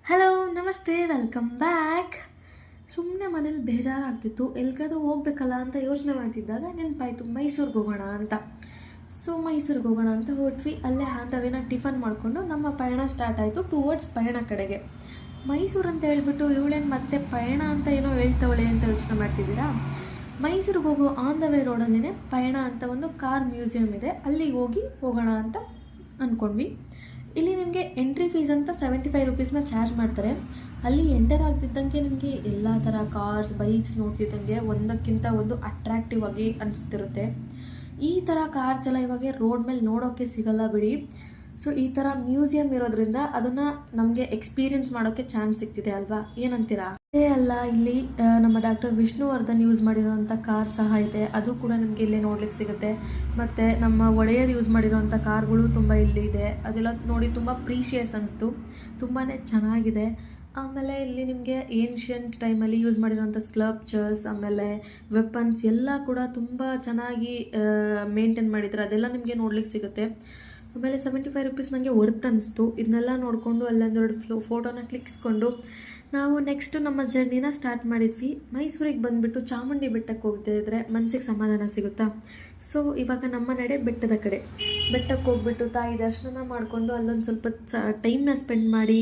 Hello ನಮಸ್ತೆ welcome back. ಸುಮ್ಮನೆ ಮನೇಲಿ ಬೇಜಾರಾಗ್ತಿತ್ತು, ಎಲ್ಲಿಗಾದ್ರೂ ಹೋಗ್ಬೇಕಲ್ಲ ಅಂತ ಯೋಚನೆ ಮಾಡ್ತಿದ್ದಾಗ ನೆನಪಾಯಿತು ಮೈಸೂರಿಗೆ ಹೋಗೋಣ ಅಂತ. ಸೊ ಮೈಸೂರಿಗೆ ಹೋಗೋಣ ಅಂತ ಹೊರಟ್ವಿ. ಅಲ್ಲೇ ಹಾಂತವೇನ ಟಿಫನ್ ಮಾಡಿಕೊಂಡು ನಮ್ಮ ಪಯಣ ಸ್ಟಾರ್ಟ್ ಆಯಿತು ಟುವರ್ಡ್ಸ್ ಪಯಣ ಕಡೆಗೆ. ಮೈಸೂರು ಅಂತ ಹೇಳ್ಬಿಟ್ಟು ಇವಳೇನು ಮತ್ತೆ ಪಯಣ ಅಂತ ಏನೋ ಹೇಳ್ತವಳೆ ಅಂತ ಯೋಚನೆ ಮಾಡ್ತಿದ್ದೀರಾ? ಮೈಸೂರಿಗೆ ಹೋಗೋ ಆನ್ ದ ವೇ ರೋಡಲ್ಲೇ ಪಯಣ ಅಂತ ಒಂದು ಕಾರ್ ಮ್ಯೂಸಿಯಂ ಇದೆ, ಅಲ್ಲಿಗೆ ಹೋಗೋಣ ಅಂತ ಅಂದ್ಕೊಂಡ್ವಿ. ಇಲ್ಲಿ ನಿಮಗೆ ಎಂಟ್ರಿ ಫೀಸ್ ಅಂತ 75 ರುಪೀಸ್ನ ಚಾರ್ಜ್ ಮಾಡ್ತಾರೆ. ಅಲ್ಲಿ ಎಂಟರ್ ಆಗ್ತಿದ್ದಂಗೆ ನಿಮಗೆ ಎಲ್ಲ ಥರ ಕಾರ್ಸ್ ಬೈಕ್ಸ್ ನೋಡ್ತಿದ್ದಂಗೆ ಒಂದಕ್ಕಿಂತ ಒಂದು ಅಟ್ರಾಕ್ಟಿವ್ ಆಗಿ ಅನಿಸ್ತಿರುತ್ತೆ. ಈ ಥರ ಕಾರ್ಸ್ ಎಲ್ಲ ಇವಾಗ ರೋಡ್ ಮೇಲೆ ನೋಡೋಕ್ಕೆ ಸಿಗಲ್ಲ ಬಿಡಿ. ಸೊ ಈ ಥರ ಮ್ಯೂಸಿಯಂ ಇರೋದ್ರಿಂದ ಅದನ್ನು ನಮಗೆ ಎಕ್ಸ್ಪೀರಿಯನ್ಸ್ ಮಾಡೋಕ್ಕೆ ಚಾನ್ಸ್ ಸಿಗ್ತಿದೆ ಅಲ್ವಾ, ಏನಂತೀರಾ? ಅದೇ ಅಲ್ಲ, ಇಲ್ಲಿ ನಮ್ಮ ಡಾಕ್ಟರ್ ವಿಷ್ಣುವರ್ಧನ್ ಯೂಸ್ ಮಾಡಿರೋಂಥ ಕಾರ್ ಸಹ ಇದೆ, ಅದು ಕೂಡ ನಿಮಗೆ ಇಲ್ಲೇ ನೋಡ್ಲಿಕ್ಕೆ ಸಿಗುತ್ತೆ. ಮತ್ತು ನಮ್ಮ ಒಡೆಯರ್ ಯೂಸ್ ಮಾಡಿರೋಂಥ ಕಾರ್ಗಳು ತುಂಬ ಇಲ್ಲಿ ಇದೆ. ಅದೆಲ್ಲ ನೋಡಿ ತುಂಬ ಪ್ರೀಶಿಯಸ್ ಅನಿಸ್ತು, ತುಂಬಾ ಚೆನ್ನಾಗಿದೆ. ಆಮೇಲೆ ಇಲ್ಲಿ ನಿಮಗೆ ಏನ್ಷಿಯಂಟ್ ಟೈಮಲ್ಲಿ ಯೂಸ್ ಮಾಡಿರೋಂಥ ಸ್ಕಲ್ಪ್ಚರ್ಸ್, ಆಮೇಲೆ ವೆಪನ್ಸ್ ಎಲ್ಲ ಕೂಡ ತುಂಬ ಚೆನ್ನಾಗಿ ಮೇಂಟೈನ್ ಮಾಡಿದ್ದಾರೆ, ಅದೆಲ್ಲ ನಿಮಗೆ ನೋಡ್ಲಿಕ್ಕೆ ಸಿಗುತ್ತೆ. ಆಮೇಲೆ 75 ರುಪೀಸ್ ನನಗೆ ವರ್ತ್ ಅನ್ನಿಸ್ತು. ಇದನ್ನೆಲ್ಲ ನೋಡಿಕೊಂಡು ಅಲ್ಲೊಂದೆರಡು ಫೋಟೋನ ಕ್ಲಿಕ್ಸ್ಕೊಂಡು ನಾವು ನೆಕ್ಸ್ಟು ನಮ್ಮ ಜರ್ನಿನ ಸ್ಟಾರ್ಟ್ ಮಾಡಿದ್ವಿ. ಮೈಸೂರಿಗೆ ಬಂದುಬಿಟ್ಟು ಚಾಮುಂಡಿ ಬೆಟ್ಟಕ್ಕೆ ಹೋಗ್ತಿದ್ರೆ ಮನಸ್ಸಿಗೆ ಸಮಾಧಾನ ಸಿಗುತ್ತಾ? ಸೊ ಇವಾಗ ನಮ್ಮ ನಡೆ ಬೆಟ್ಟಕ್ಕೆ ಹೋಗ್ಬಿಟ್ಟು ತಾಯಿ ದರ್ಶನ ಮಾಡಿಕೊಂಡು ಅಲ್ಲೊಂದು ಸ್ವಲ್ಪ ಟೈಮ್ನ ಸ್ಪೆಂಡ್ ಮಾಡಿ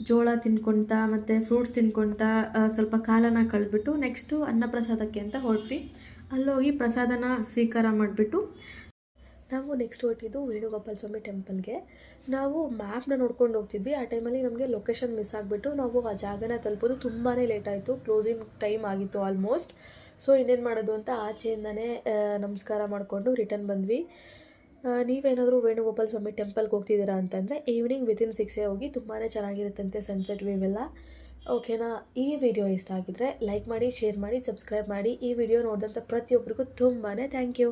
ಜೋಳ ತಿನ್ಕೊತಾ ಮತ್ತು ಫ್ರೂಟ್ಸ್ ತಿನ್ಕೊತಾ ಸ್ವಲ್ಪ ಕಾಲನ ಕಳೆದ್ಬಿಟ್ಟು ನೆಕ್ಸ್ಟು ಅನ್ನಪ್ರಸಾದಕ್ಕೆ ಅಂತ ಹೊರಟ್ವಿ. ಅಲ್ಲೋಗಿ ಪ್ರಸಾದನ ಸ್ವೀಕಾರ ಮಾಡಿಬಿಟ್ಟು ನಾವು ನೆಕ್ಸ್ಟ್ ಹೊರಟಿದ್ದು ವೇಣುಗೋಪಾಲ ಸ್ವಾಮಿ ಟೆಂಪಲ್ಗೆ. ನಾವು ಮ್ಯಾಪ್ನ ನೋಡ್ಕೊಂಡು ಹೋಗ್ತಿದ್ವಿ. ಆ ಟೈಮಲ್ಲಿ ನಮಗೆ ಲೊಕೇಶನ್ ಮಿಸ್ ಆಗಿಬಿಟ್ಟು ನಾವು ಆ ಜಾಗನ ತಲುಪೋದು ತುಂಬಾ ಲೇಟ್ ಆಯಿತು, ಕ್ಲೋಸಿಂಗ್ ಟೈಮ್ ಆಗಿತ್ತು ಆಲ್ಮೋಸ್ಟ್. ಸೊ ಇನ್ನೇನು ಮಾಡೋದು ಅಂತ ಆಚೆಯಿಂದನೇ ನಮಸ್ಕಾರ ಮಾಡಿಕೊಂಡು ರಿಟರ್ನ್ ಬಂದ್ವಿ. ನೀವೇನಾದರೂ ವೇಣುಗೋಪಾಲ ಸ್ವಾಮಿ ಟೆಂಪಲ್ಗೆ ಹೋಗ್ತಿದ್ದೀರಾ ಅಂತಂದರೆ ಈವ್ನಿಂಗ್ ವಿತಿನ್ 6 ಹೋಗಿ, ತುಂಬಾ ಚೆನ್ನಾಗಿರುತ್ತಂತೆ ಸನ್ಸೆಟ್ ವ್ಯೂ ಎಲ್ಲ. ಓಕೆನಾ? ಈ ವಿಡಿಯೋ ಇಷ್ಟ ಆಗಿದ್ರೆ ಲೈಕ್ ಮಾಡಿ, ಶೇರ್ ಮಾಡಿ, ಸಬ್ಸ್ಕ್ರೈಬ್ ಮಾಡಿ. ಈ ವಿಡಿಯೋ ನೋಡಿದಂಥ ಪ್ರತಿಯೊಬ್ಬರಿಗೂ ತುಂಬಾ ಥ್ಯಾಂಕ್ ಯು.